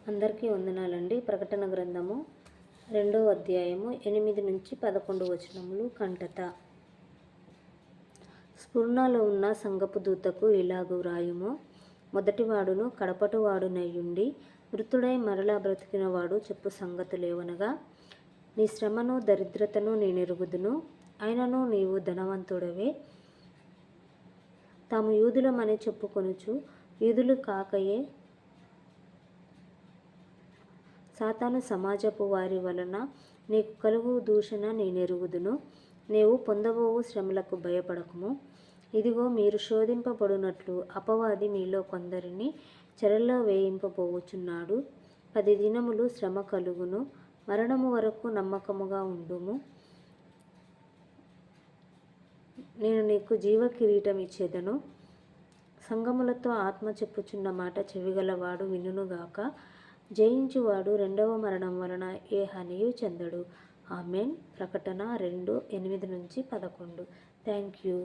అందరికీ వందనాలండి. ప్రకటన గ్రంథము 2వ అధ్యాయము 8 నుంచి 11 వచనములు. కంటత. స్ఫురణలో ఉన్న సంగపు దూతకు ఇలాగు వ్రాయుము. మొదటివాడును కడపటివాడునయ్యుండి మృతుడై మరలా బ్రతికినవాడు చెప్పు సంగతులేవనగా, నీ శ్రమను దరిద్రతను నేనెరుగుదును. అయినను నీవు ధనవంతుడవే. తాము యూదులమని చెప్పుకొనుచు యూదులు కాకయే సాతాను సమాజపు వారి వలన నీకు కలుగు దూషణ నేనెరుగుదును. నీవు పొందబోవు శ్రమలకు భయపడకుము. ఇదిగో, మీరు శోధింపబడినట్లు అపవాది మీలో కొందరిని చెరలో వేయింపబోచున్నాడు. 10 దినములు శ్రమ కలుగును. మరణము వరకు నమ్మకముగా ఉండుము. నేను నీకు జీవ కిరీటం ఇచ్చేదను. సంగములతో ఆత్మ చెప్పుచున్న మాట చెవిగలవాడు వినుగాక. జయించువాడు రెండవ మరణం వలన ఏ హానియు చెందడు. ఆమేన్. ప్రకటన 2:8-11. Thank you.